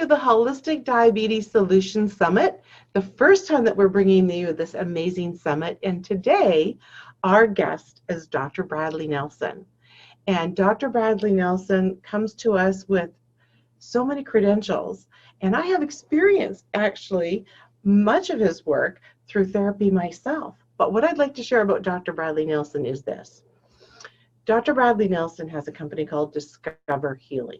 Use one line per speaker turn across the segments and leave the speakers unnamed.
the Holistic Diabetes Solutions Summit, the first time that we're bringing you this amazing summit. And today, our guest is Dr. Bradley Nelson. And Dr. Bradley Nelson comes to us with so many credentials. And I have experienced actually much of his work through therapy myself. But what I'd like to share about Dr. Bradley Nelson is this. Dr. Bradley Nelson has a company called Discover Healing.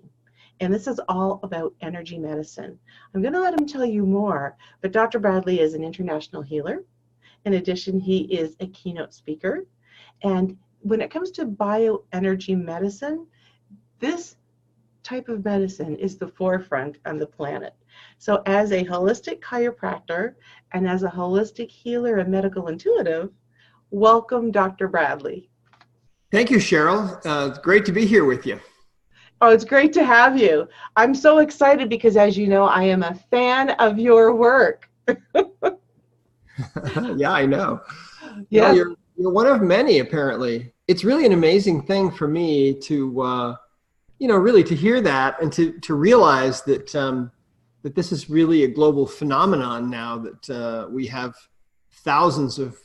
And this is all about energy medicine. I'm going to let him tell you more, but Dr. Bradley is an international healer. In addition, he is a keynote speaker. And when it comes to bioenergy medicine, this type of medicine is the forefront on the planet. So as a holistic chiropractor and as a holistic healer and medical intuitive, welcome, Dr. Bradley.
Thank you, Cheryl. It's great to be here with you.
Oh, it's great to have you. I'm so excited because, as you know, I am a fan of your work.
Yeah, I know.
Yeah,
you're one of many, apparently. It's really an amazing thing for me to, really to hear that and to realize that that this is really a global phenomenon now. That we have thousands of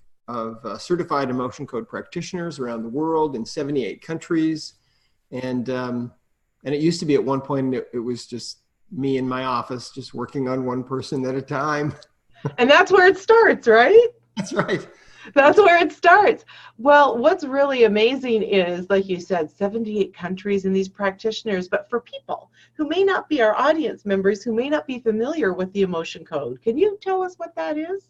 certified emotion code practitioners around the world in 78 countries, and it used to be at one point, it was just me in my office, just working on one person at a time.
And that's where it starts, right?
That's right.
That's where it starts. Well, what's really amazing is, like you said, 78 countries and these practitioners, but for people who may not be our audience members, who may not be familiar with the emotion code, can you tell us what that is?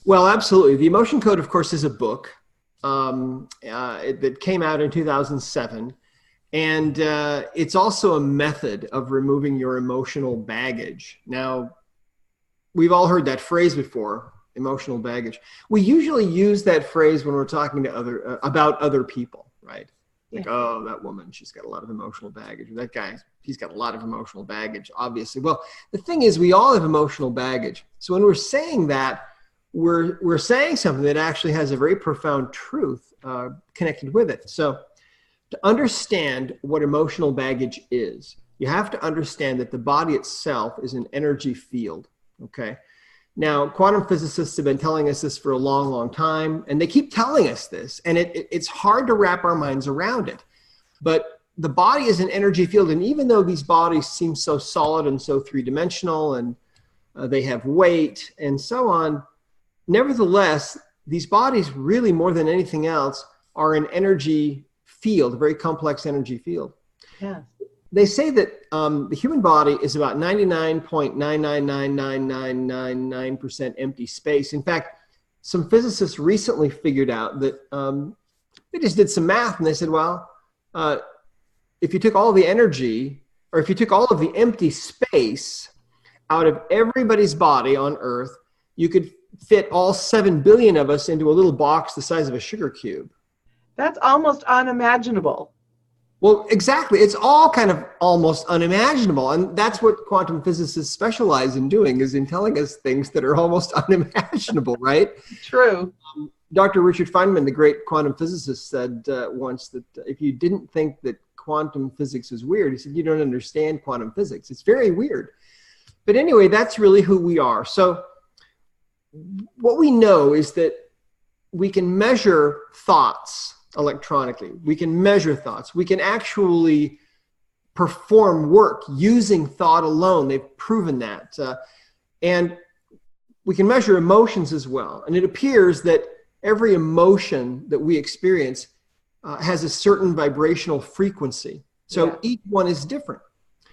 Well, absolutely. The Emotion Code, of course, is a book that came out in 2007. And it's also a method of removing your emotional baggage. Now, we've all heard that phrase before, emotional baggage. We usually use that phrase when we're talking to about other people, right? Like, yeah. Oh, that woman, she's got a lot of emotional baggage. Or that guy, he's got a lot of emotional baggage, obviously. Well, the thing is, we all have emotional baggage. So when we're saying that, we're saying something that actually has a very profound truth connected with it. So to understand what emotional baggage is, you have to understand that the body itself is an energy field, okay? Now, quantum physicists have been telling us this for a long, long time, and they keep telling us this, and it's hard to wrap our minds around it. But the body is an energy field, and even though these bodies seem so solid and so three-dimensional, and they have weight and so on, nevertheless, these bodies really, more than anything else, are an energy field, a very complex energy field.
Yeah.
They say that the human body is about 99.9999999% empty space. In fact, some physicists recently figured out that they just did some math and they said, well, if you took all the energy, or if you took all of the empty space out of everybody's body on Earth, you could fit all 7 billion of us into a little box the size of a sugar cube.
That's almost unimaginable.
Well, exactly. It's all kind of almost unimaginable. And that's what quantum physicists specialize in doing, is in telling us things that are almost unimaginable, right?
True.
Dr. Richard Feynman, the great quantum physicist, said once that if you didn't think that quantum physics is weird, he said, you don't understand quantum physics. It's very weird. But anyway, that's really who we are. So what we know is that we can measure thoughts electronically. We can measure thoughts. We can actually perform work using thought alone. They've proven that. And we can measure emotions as well. And it appears that every emotion that we experience has a certain vibrational frequency. So yeah. Each one is different.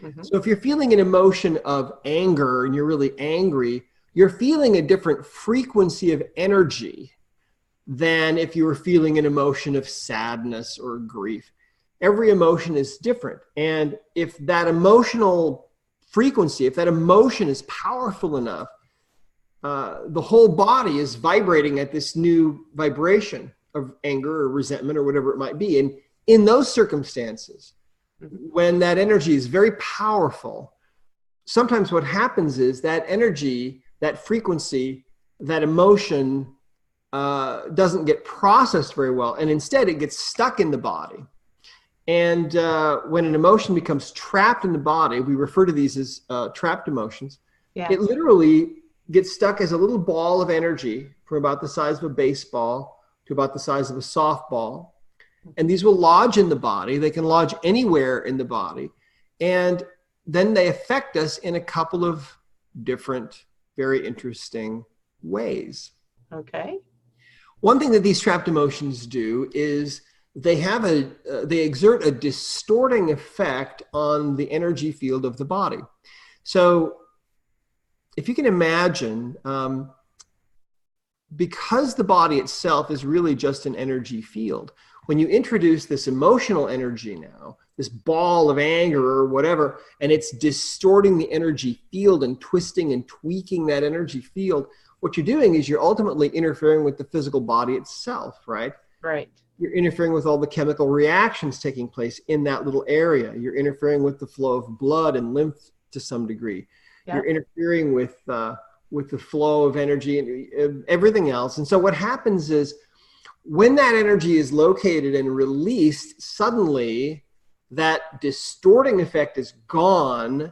Mm-hmm. So if you're feeling an emotion of anger and you're really angry, you're feeling a different frequency of energy than if you were feeling an emotion of sadness or grief. Every emotion is different. And if that emotional frequency, if that emotion is powerful enough, the whole body is vibrating at this new vibration of anger or resentment or whatever it might be. And in those circumstances, when that energy is very powerful, sometimes what happens is that energy, that frequency, that emotion doesn't get processed very well, and instead it gets stuck in the body. And when an emotion becomes trapped in the body, we refer to these as trapped emotions.
Yeah.
It literally gets stuck as a little ball of energy from about the size of a baseball to about the size of a softball. And these will lodge in the body. They can lodge anywhere in the body. And then they affect us in a couple of different, very interesting ways.
Okay.
One thing that these trapped emotions do is they exert a distorting effect on the energy field of the body. So if you can imagine, because the body itself is really just an energy field, when you introduce this emotional energy now, this ball of anger or whatever, and it's distorting the energy field and twisting and tweaking that energy field, what you're doing is you're ultimately interfering with the physical body itself, right?
Right.
You're interfering with all the chemical reactions taking place in that little area. You're interfering with the flow of blood and lymph to some degree.
Yeah.
You're interfering with the flow of energy and everything else. And so what happens is when that energy is located and released, suddenly that distorting effect is gone.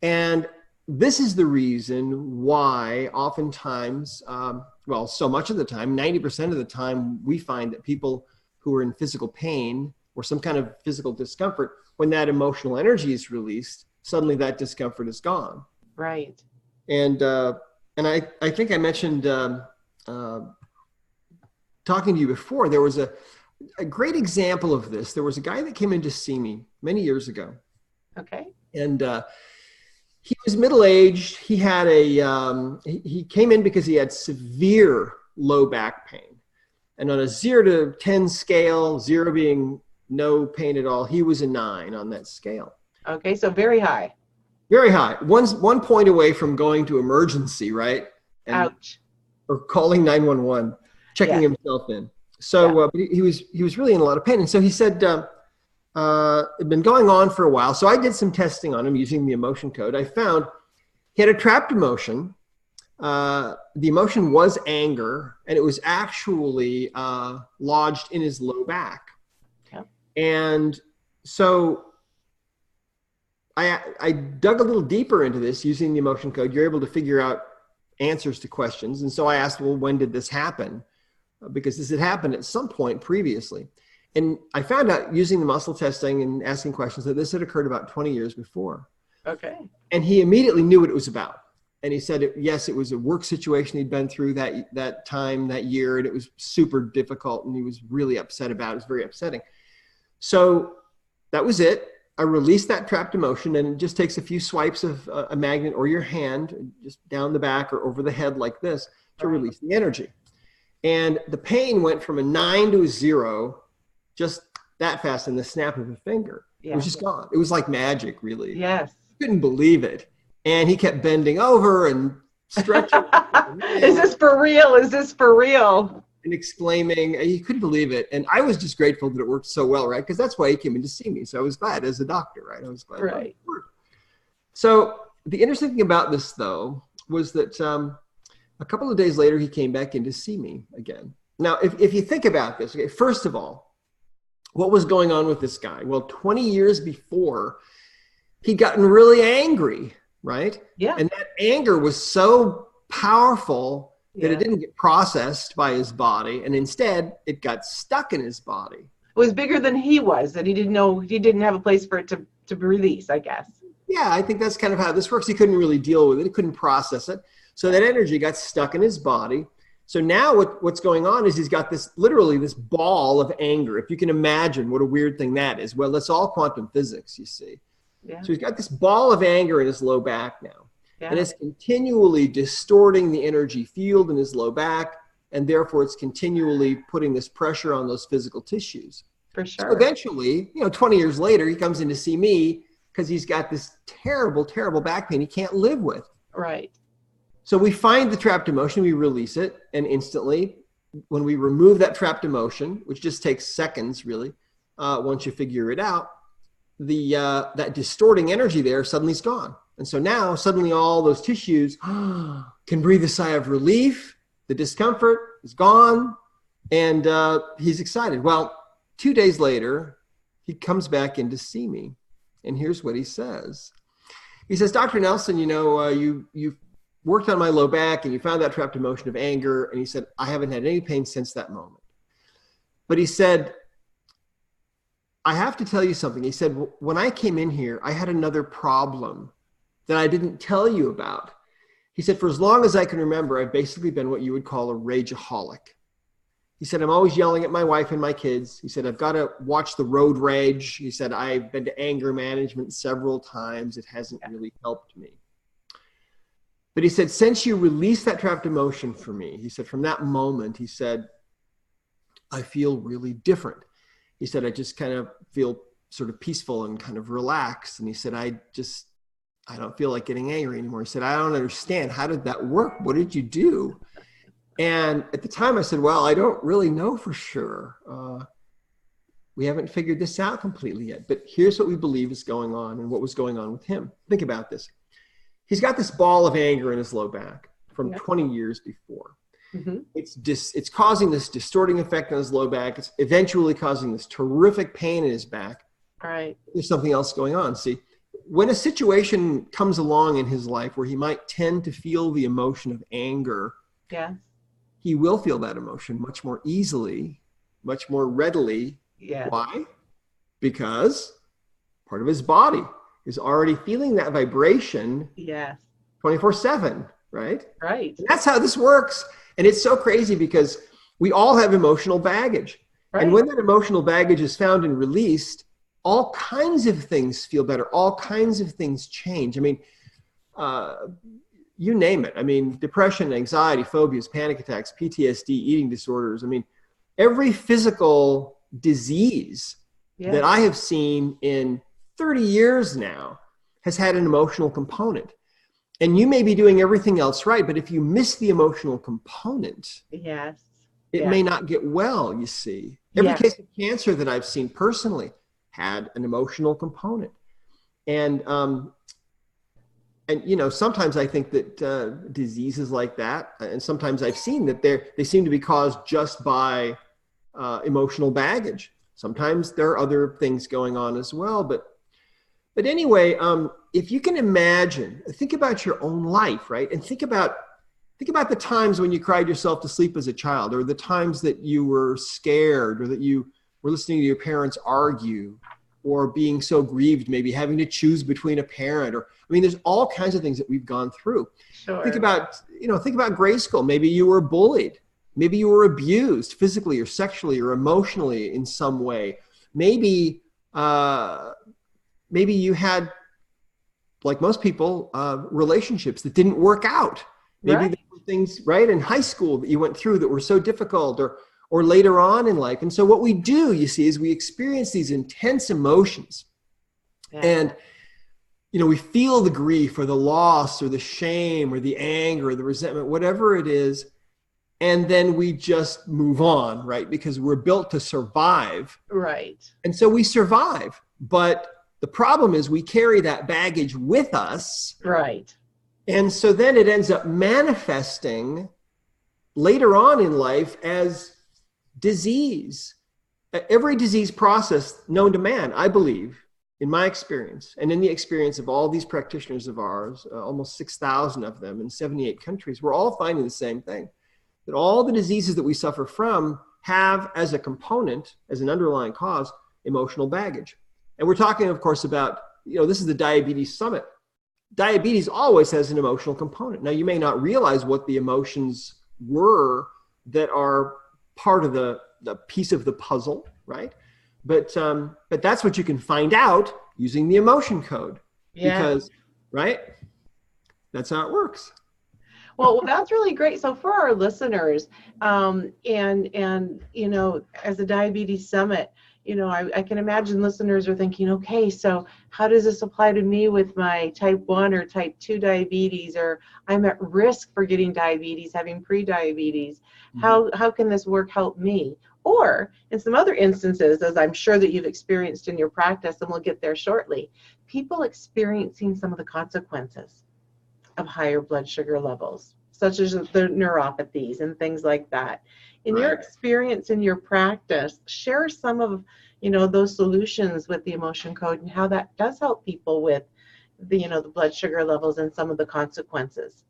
And this is the reason why oftentimes, so much of the time, 90% of the time, we find that people who are in physical pain or some kind of physical discomfort, when that emotional energy is released, suddenly that discomfort is gone.
Right.
And I think I mentioned talking to you before, there was a great example of this. There was a guy that came in to see me many years ago.
Okay.
And he was middle-aged. He had he came in because he had severe low back pain. And on a 0 to 10 scale, 0 being no pain at all, he was a 9 on that scale.
Okay, so very high.
Very high. One point away from going to emergency, right? And,
ouch.
Or calling 911, checking himself in. So but he was really in a lot of pain. And so he said, it had been going on for a while. So I did some testing on him using the emotion code. I found he had a trapped emotion. The emotion was anger, and it was actually lodged in his low back.
Yeah.
And so I dug a little deeper into this using the emotion code. You're able to figure out answers to questions. And so I asked, well, when did this happen? Because this had happened at some point previously. And I found out using the muscle testing and asking questions that this had occurred about 20 years before.
Okay.
And he immediately knew what it was about. And he said, yes, it was a work situation he'd been through that time, that year, and it was super difficult, and he was really upset about it. It was very upsetting. So that was it. I released that trapped emotion, and it just takes a few swipes of a magnet or your hand just down the back or over the head like this to release the energy. And the pain went from a 9 to a 0 just that fast in the snap of a finger. Yeah. It was just gone. It was like magic, really.
Yes.
Couldn't believe it. And he kept bending over and stretching.
Is this for real? Is this for real?
And exclaiming, he couldn't believe it. And I was just grateful that it worked so well, right? Because that's why he came in to see me. So I was glad as a doctor, right? I was glad.
Right.
It worked. So the interesting thing about this, though, was that a couple of days later, he came back in to see me again. Now, if you think about this, okay, first of all, what was going on with this guy? Well, 20 years before, he'd gotten really angry, right?
Yeah.
And that anger was so powerful that it didn't get processed by his body, and instead it got stuck in his body.
It was bigger than he was, that he didn't know, he didn't have a place for it to release, I guess.
Yeah, I think that's kind of how this works. He couldn't really deal with it. He couldn't process it. So that energy got stuck in his body. So now what's going on is he's got this, literally this ball of anger. If you can imagine what a weird thing that is. Well, that's all quantum physics, you see. Yeah. So he's got this ball of anger in his low back now. Yeah. And it's continually distorting the energy field in his low back. And therefore, it's continually putting this pressure on those physical tissues.
For sure.
So eventually, 20 years later, he comes in to see me because he's got this terrible, terrible back pain he can't live with.
Right.
So we find the trapped emotion, we release it, and instantly, when we remove that trapped emotion, which just takes seconds, really, once you figure it out, that distorting energy there suddenly is gone. And so now, suddenly all those tissues can breathe a sigh of relief. The discomfort is gone, and he's excited. Well, 2 days later, he comes back in to see me. And here's what he says. He says, Dr. Nelson, you worked on my low back and you found that trapped emotion of anger. And he said, I haven't had any pain since that moment. But he said, I have to tell you something. He said, when I came in here, I had another problem that I didn't tell you about. He said, for as long as I can remember, I've basically been what you would call a rageaholic. He said, I'm always yelling at my wife and my kids. He said, I've got to watch the road rage. He said, I've been to anger management several times. It hasn't really helped me. But he said, since you released that trapped emotion for me, he said, from that moment, he said, I feel really different. He said, I just kind of feel sort of peaceful and kind of relaxed. And he said, I don't feel like getting angry anymore. He said, I don't understand. How did that work? What did you do? And at the time I said, well, I don't really know for sure. We haven't figured this out completely yet, but here's what we believe is going on and what was going on with him. Think about this. He's got this ball of anger in his low back from 20 years before. Mm-hmm. It's causing this distorting effect on his low back. It's eventually causing this terrific pain in his back.
All right.
There's something else going on. See, when a situation comes along in his life where he might tend to feel the emotion of anger, he will feel that emotion much more easily, much more readily. Yeah. Why? Because part of his body is already feeling that vibration 24/7, right?
Right.
And that's how this works. And it's so crazy because we all have emotional baggage. Right. And when that emotional baggage is found and released, all kinds of things feel better. All kinds of things change. I mean, you name it. I mean, depression, anxiety, phobias, panic attacks, PTSD, eating disorders. I mean, every physical disease that I have seen in 30 years now has had an emotional component. And you may be doing everything else right, but if you miss the emotional component, it may not get well, you see. Every case of cancer that I've seen personally had an emotional component. And sometimes I think that diseases like that, and sometimes I've seen that they seem to be caused just by emotional baggage. Sometimes there are other things going on as well. But anyway, if you can imagine, think about your own life, right? And think about the times when you cried yourself to sleep as a child, or the times that you were scared, or that you were listening to your parents argue, or being so grieved, maybe having to choose between a parent, there's all kinds of things that we've gone through.
Sure.
Think about grade school. Maybe you were bullied. Maybe you were abused physically or sexually or emotionally in some way. Maybe you had, like most people, relationships that didn't work out. Maybe there were things in high school that you went through that were so difficult, or later on in life. And so what we do, you see, is we experience these intense emotions. And, we feel the grief or the loss or the shame or the anger or the resentment, whatever it is. And then we just move on, right? Because we're built to survive.
Right.
And so we survive. But the problem is we carry that baggage with us.
Right.
And so then it ends up manifesting later on in life as disease. Every disease process known to man, I believe, in my experience, and in the experience of all these practitioners of ours, almost 6,000 of them in 78 countries, we're all finding the same thing. That all the diseases that we suffer from have as a component, as an underlying cause, emotional baggage. And we're talking, of course, about, this is the Diabetes Summit. Diabetes always has an emotional component. Now, you may not realize what the emotions were that are part of the piece of the puzzle, right? But that's what you can find out using the emotion code. Because, right? That's how it works.
Well, that's really great. So for our listeners, and as a Diabetes Summit, I can imagine listeners are thinking, okay, so how does this apply to me with my type 1 or type 2 diabetes, or I'm at risk for getting diabetes, having pre-diabetes. Mm-hmm. How can this work help me? Or in some other instances, as I'm sure that you've experienced in your practice, and we'll get there shortly, people experiencing some of the consequences of higher blood sugar levels, such as the neuropathies and things like that. In your
Right.
experience in your practice, share some of, those solutions with the emotion code and how that does help people with the blood sugar levels and some of the consequences.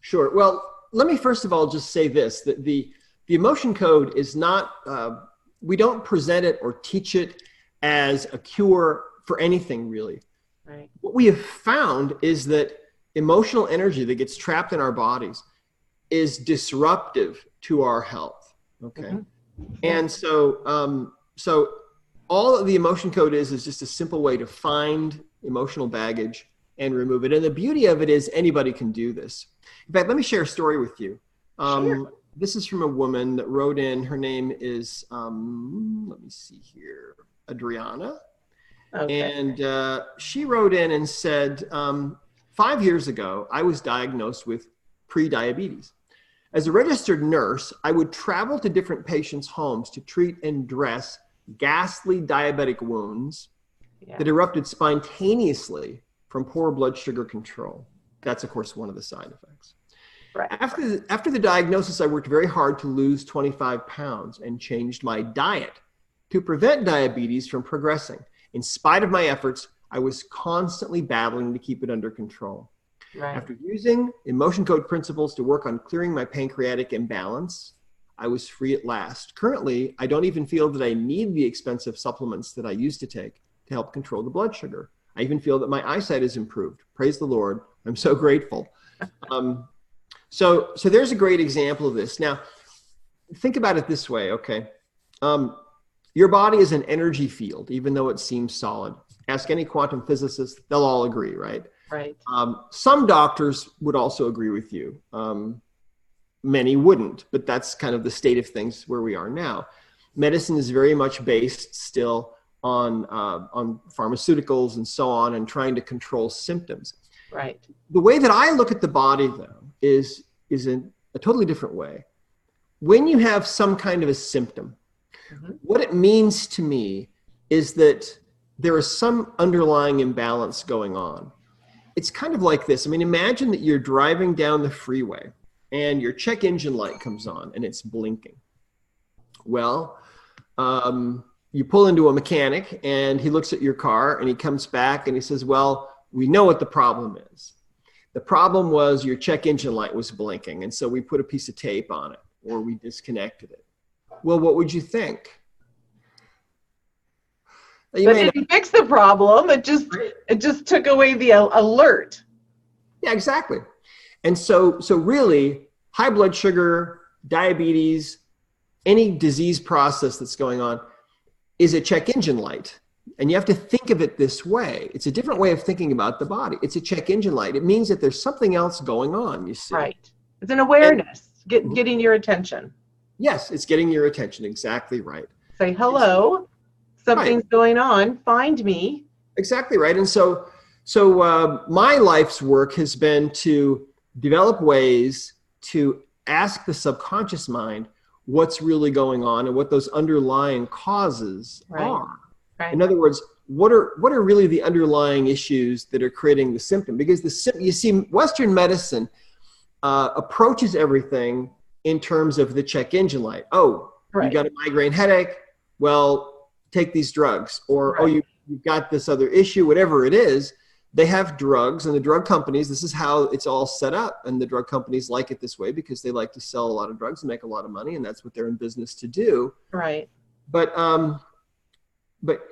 Sure. Well, let me first of all just say this, that the emotion code is not, we don't present it or teach it as a cure for anything really.
Right.
What we have found is that emotional energy that gets trapped in our bodies is disruptive to our health. Okay.
Mm-hmm.
And so all of the emotion code is just a simple way to find emotional baggage and remove it. And the beauty of it is anybody can do this. In fact, let me share a story with you.
Sure.
This is from a woman that wrote in. Her name is, let me see here, Adriana.
Okay.
And she wrote in and said, 5 years ago, I was diagnosed with pre-diabetes. As a registered nurse, I would travel to different patients' homes to treat and dress ghastly diabetic wounds that erupted spontaneously from poor blood sugar control. That's, of course, one of the side effects.
Right.
After the diagnosis, I worked very hard to lose 25 pounds and changed my diet to prevent diabetes from progressing. In spite of my efforts, I was constantly battling to keep it under control.
Right.
After using emotion code principles to work on clearing my pancreatic imbalance, I was free at last. Currently, I don't even feel that I need the expensive supplements that I used to take to help control the blood sugar. I even feel that my eyesight has improved. Praise the Lord. I'm so grateful. So there's a great example of this. Now, think about it this way, okay? Your body is an energy field, even though it seems solid. Ask any quantum physicist, they'll all agree, right?
Right.
Some doctors would also agree with you. Many wouldn't, but that's kind of the state of things where we are now. Medicine is very much based still on pharmaceuticals and so on, and trying to control symptoms.
Right.
The way that I look at the body, though, is in a totally different way. When you have some kind of a symptom, what it means to me is that there is some underlying imbalance going on. It's kind of like this. I mean, imagine that you're driving down the freeway and your check engine light comes on and it's blinking. Well, you pull into a mechanic and he looks at your car and he comes back and he says, well, we know what the problem is. The problem was your check engine light was blinking, and so we put a piece of tape on it or we disconnected it. Well, what would you think?
That didn't fix the problem. It just took away the alert.
Yeah, exactly. And so really, high blood sugar, diabetes, any disease process that's going on is a check engine light. And you have to think of it this way. It's a different way of thinking about the body. It's a check engine light. It means that there's something else going on, you see.
Right. It's an awareness, getting your attention.
Yes, it's getting your attention. Exactly right.
Say, hello, something's going on. Find me.
Exactly right. And so my life's work has been to develop ways to ask the subconscious mind what's really going on and what those underlying causes are. Right. In other words, what are really the underlying issues that are creating the symptom? Because you see, Western medicine approaches everything in terms of the check engine light. Oh, you got a migraine headache? Well, take these drugs. Or, oh, you've got this other issue, whatever it is. They have drugs, and the drug companies, this is how it's all set up. And the drug companies like it this way because they like to sell a lot of drugs and make a lot of money, and that's what they're in business to do.
Right.
But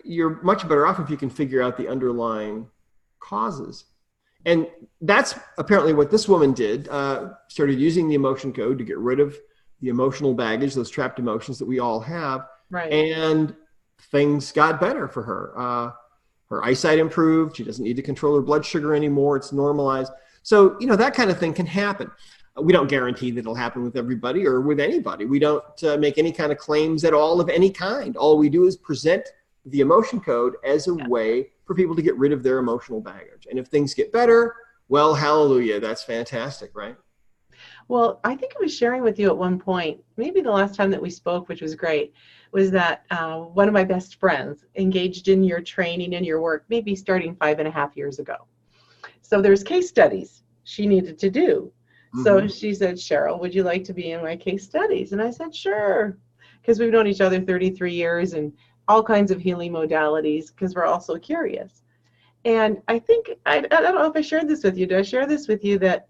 you're much better off if you can figure out the underlying causes. And that's apparently what this woman did, started using the emotion code to get rid of the emotional baggage, those trapped emotions that we all have.
Right.
And things got better for her. Her eyesight improved. She doesn't need to control her blood sugar anymore. It's normalized. So, that kind of thing can happen. We don't guarantee that it'll happen with everybody or with anybody. We don't make any kind of claims at all of any kind. All we do is present the emotion code as a way for people to get rid of their emotional baggage. And if things get better, well, hallelujah, that's fantastic, right?
Well, I think I was sharing with you at one point, maybe the last time that we spoke, which was great, was that one of my best friends engaged in your training and your work, maybe starting 5.5 years ago. So there's case studies she needed to do So she said, Cheryl, would you like to be in my case studies? And I said, sure, because we've known each other 33 years and all kinds of healing modalities because we're all so curious. And I think, I don't know if I shared this with you. Did I share this with you that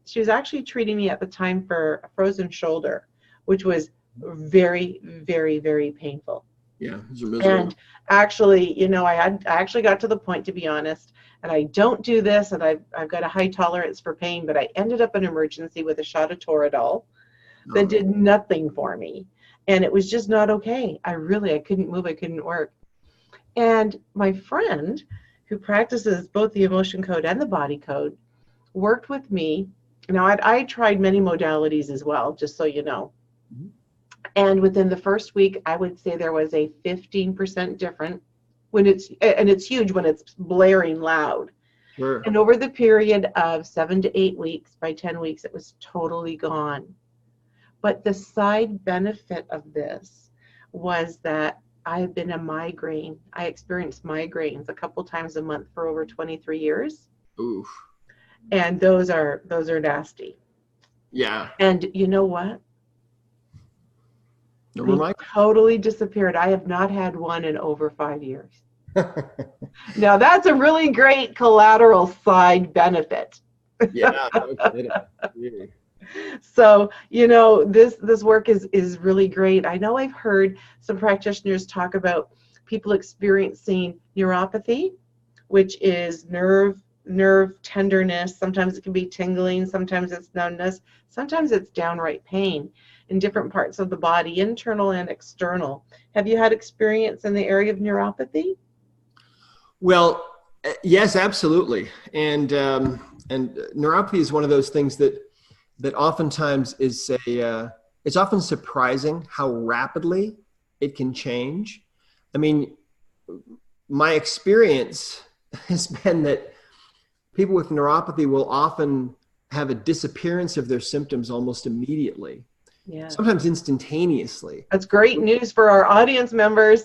she was actually treating me at the time for a frozen shoulder, which was very, very, very painful.
Yeah, it was miserable.
And actually, you know, I actually got to the point, to be honest, and I don't do this, and I've got a high tolerance for pain, but I ended up in emergency with a shot of Toradol that did nothing for me. And it was just not okay. I couldn't move, I couldn't work. And my friend, who practices both the emotion code and the body code, worked with me. Now, I tried many modalities as well, just so you know. And within the first week, I would say there was a 15% difference and it's huge when it's blaring loud.
Sure.
And over the period of 7 to 8 weeks, by 10 weeks, it was totally gone. But the side benefit of this was that I've been a migraine. I experienced migraines a couple times a month for over 23 years.
Oof.
And those are nasty.
Yeah.
And you know what?
They
totally disappeared. I have not had one in over 5 years. Now that's a really great collateral side benefit.
Yeah. Okay. Really.
So, you know, this work is really great. I know I've heard some practitioners talk about people experiencing neuropathy, which is nerve tenderness. Sometimes it can be tingling, sometimes it's numbness, sometimes it's downright pain in different parts of the body, internal and external. Have you had experience in the area of neuropathy?
Well, yes, absolutely. And neuropathy is one of those things that oftentimes is it's often surprising how rapidly it can change. I mean, my experience has been that people with neuropathy will often have a disappearance of their symptoms almost immediately.
Yeah.
Sometimes instantaneously.
That's great news for our audience members.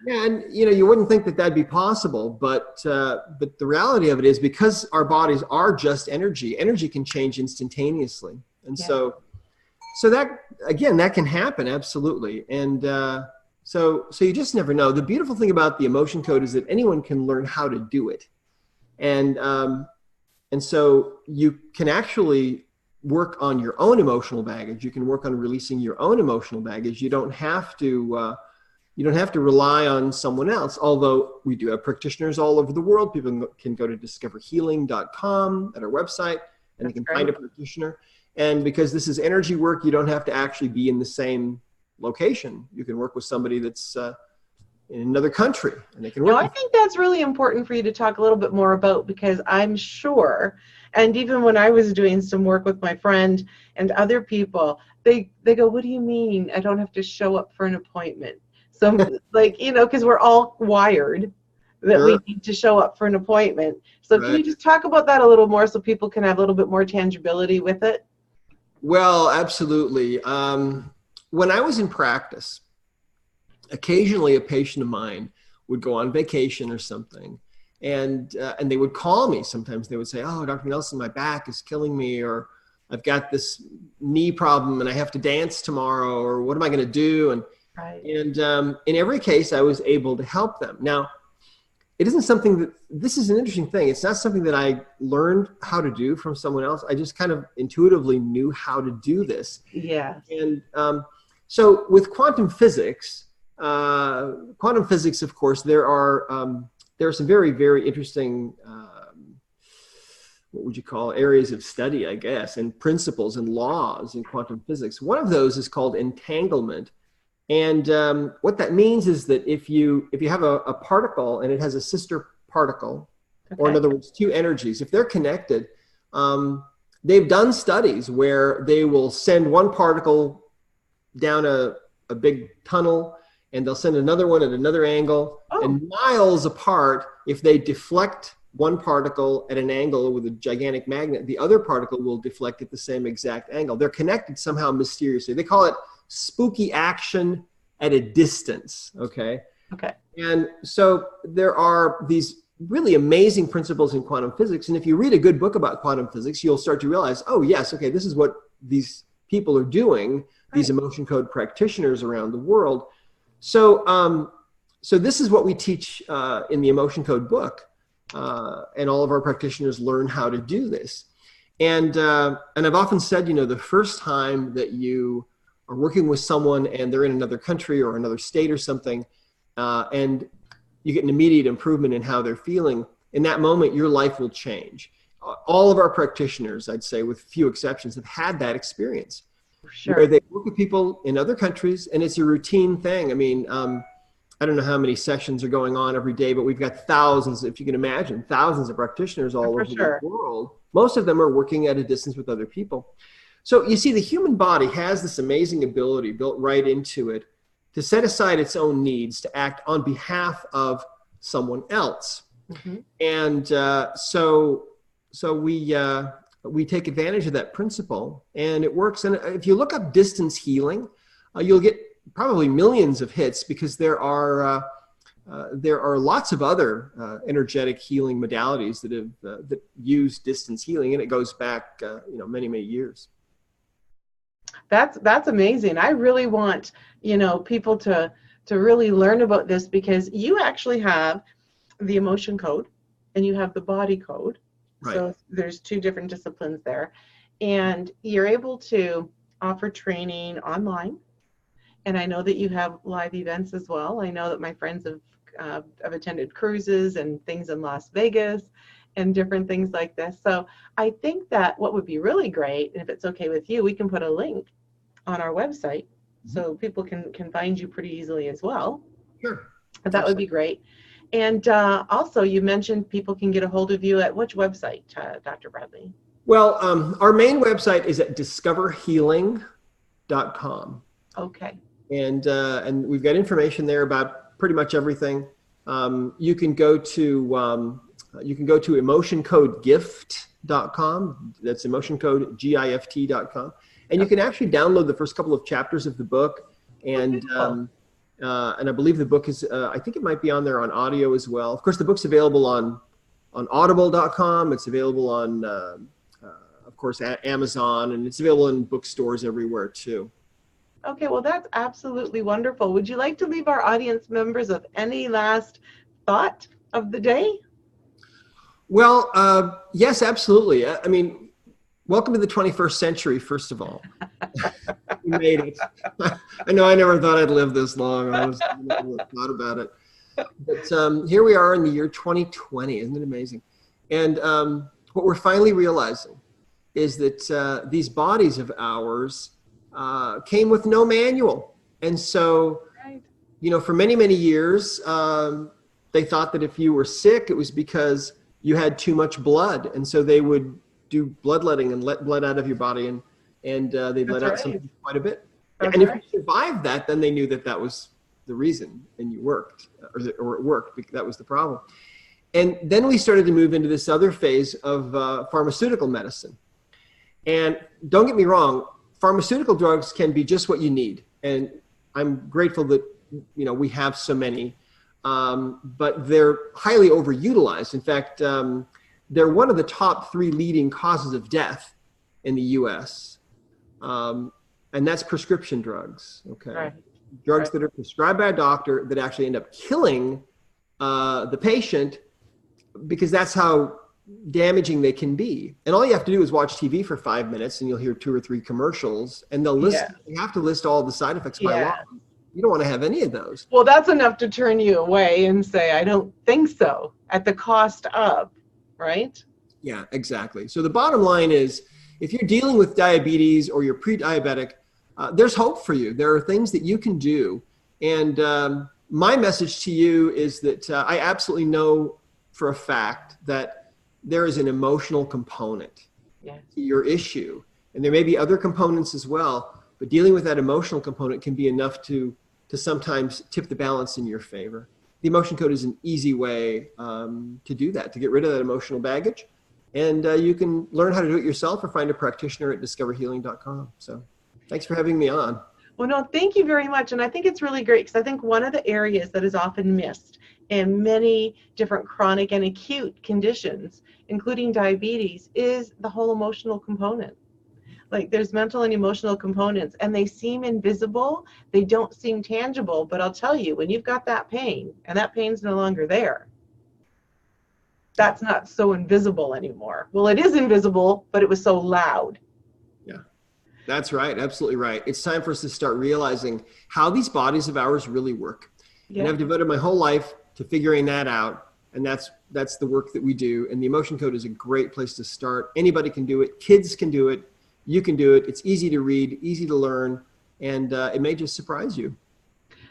Yeah, and you know, you wouldn't think that that'd be possible, but the reality of it is, because our bodies are just energy can change instantaneously, and so that, again, that can happen, absolutely. And so you just never know. The beautiful thing about the emotion code is that anyone can learn how to do it, and so you can actually work on your own emotional baggage. You can work on releasing your own emotional baggage. You don't have to rely on someone else, although we do have practitioners all over the world. People can go to discoverhealing.com at our website, and they can find a practitioner. And because this is energy work, you don't have to actually be in the same location. You can work with somebody that's in another country, and they can work.
I think that's really important for you to talk a little bit more about, because I'm sure, and even when I was doing some work with my friend and other people, they go, what do you mean I don't have to show up for an appointment? So, like, you know, because we're all wired that we need to show up for an appointment. So can you just talk about that a little more so people can have a little bit more tangibility with it?
Well, absolutely. When I was in practice, occasionally a patient of mine would go on vacation or something, and they would call me. Sometimes they would say, oh, Dr. Nelson, my back is killing me, or I've got this knee problem and I have to dance tomorrow, or what am I going to do? And in every case, I was able to help them. Now, it isn't something this is an interesting thing. It's not something that I learned how to do from someone else. I just kind of intuitively knew how to do this.
Yeah.
And so with quantum physics, of course, there are some very, very interesting, what would you call, areas of study, I guess, and principles and laws in quantum physics. One of those is called entanglement. And what that means is that if you have a particle and it has a sister particle, or in other words, two energies, if they're connected, they've done studies where they will send one particle down a big tunnel, and they'll send another one at another angle, and miles apart. If they deflect one particle at an angle with a gigantic magnet, the other particle will deflect at the same exact angle. They're connected somehow mysteriously. They call it spooky action at a distance. Okay.
Okay.
And so there are these really amazing principles in quantum physics. And if you read a good book about quantum physics, you'll start to realize, oh yes, okay, this is what these people are doing, these emotion code practitioners around the world. So, so this is what we teach in the emotion code book, and all of our practitioners learn how to do this. And I've often said, you know, the first time that you are working with someone and they're in another country or another state or something, and you get an immediate improvement in how they're feeling, in that moment, your life will change. All of our practitioners, I'd say, with few exceptions, have had that experience.
Sure.
Where they work with people in other countries, and it's a routine thing. I mean, I don't know how many sessions are going on every day, but we've got thousands, if you can imagine, thousands of practitioners all over the world. Most of them are working at a distance with other people. So you see, the human body has this amazing ability built right into it to set aside its own needs to act on behalf of someone else. Mm-hmm. And so we take advantage of that principle, and it works. And if you look up distance healing, you'll get probably millions of hits, because there are lots of other energetic healing modalities that have that use distance healing, and it goes back many years.
That's amazing. I really want people to really learn about this, because you actually have the emotion code and you have the body code. Right. So there's two different disciplines there, and you're able to offer training online. And I know that you have live events as well. I know that my friends have attended cruises and things in Las Vegas and different things like this. So I think that what would be really great, and if it's okay with you, we can put a link on our website so people can find you pretty easily as well.
Sure.
That would be great. And also, you mentioned people can get a hold of you at which website, Dr. Bradley?
Well, our main website is at discoverhealing.com.
Okay.
And we've got information there about pretty much everything. You can go to emotioncodegift.com. That's emotioncodegift.com. And you can actually download the first couple of chapters of the book. And I believe the book is, I think it might be on there on audio as well. Of course, the book's available on audible.com. It's available on, of course, Amazon, and it's available in bookstores everywhere too.
Okay, well, that's absolutely wonderful. Would you like to leave our audience members with any last thought of the day?
Well, yes, absolutely. I mean, welcome to the 21st century, first of all. We made it. I know I never thought I'd live this long. I never thought about it. But here we are in the year 2020. Isn't it amazing? And what we're finally realizing is that these bodies of ours came with no manual. And so, for many years, they thought that if you were sick, it was because you had too much blood. And so they would do bloodletting and let blood out of your body, and they let out something quite a bit. And if you survived that, then they knew that that was the reason, and you worked, or it worked, because that was the problem. And then we started to move into this other phase of pharmaceutical medicine. And don't get me wrong, pharmaceutical drugs can be just what you need. And I'm grateful that, we have so many, but they're highly overutilized. In fact, they're one of the top 3 leading causes of death in the US. And that's prescription drugs, okay? Right. Drugs that are prescribed by a doctor that actually end up killing the patient, because that's how damaging they can be. And all you have to do is watch TV for 5 minutes, and you'll hear 2 or 3 commercials, and they'll list, they have to list all the side effects by law. You don't want to have any of those. Well,
that's enough to turn you away and say, I don't think so, at the cost of, right?
Yeah, exactly. So the bottom line is, if you're dealing with diabetes or you're pre-diabetic, there's hope for you. There are things that you can do. And my message to you is that I absolutely know for a fact that there is an emotional component to your issue. And there may be other components as well, but dealing with that emotional component can be enough to sometimes tip the balance in your favor. The emotion code is an easy way to do that, to get rid of that emotional baggage. And you can learn how to do it yourself, or find a practitioner at discoverhealing.com. So thanks for having me on.
Well, no, thank you very much. And I think it's really great, because I think one of the areas that is often missed in many different chronic and acute conditions, including diabetes, is the whole emotional component. Like there's mental and emotional components, and they seem invisible, they don't seem tangible, but I'll tell you, when you've got that pain and that pain's no longer there, that's not so invisible anymore. Well, it is invisible, but it was so loud.
Yeah, that's right. Absolutely right. It's time for us to start realizing how these bodies of ours really work.
Yeah.
And I've devoted my whole life to figuring that out. And that's the work that we do. And the Emotion Code is a great place to start. Anybody can do it. Kids can do it. You can do it. It's easy to read, easy to learn, and it may just surprise you.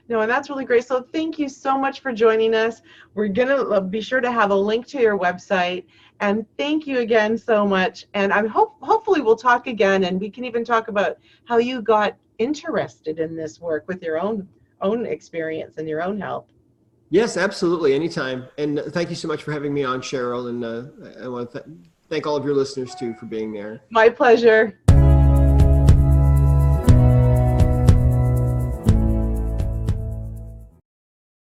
No, and that's really great. So thank you so much for joining us. We're going to be sure to have a link to your website. And thank you again so much. And hopefully we'll talk again, and we can even talk about how you got interested in this work with your own experience and your own health.
Yes, absolutely. Anytime. And thank you so much for having me on, Cheryl. And I want to thank all of your listeners, too, for being there.
My pleasure.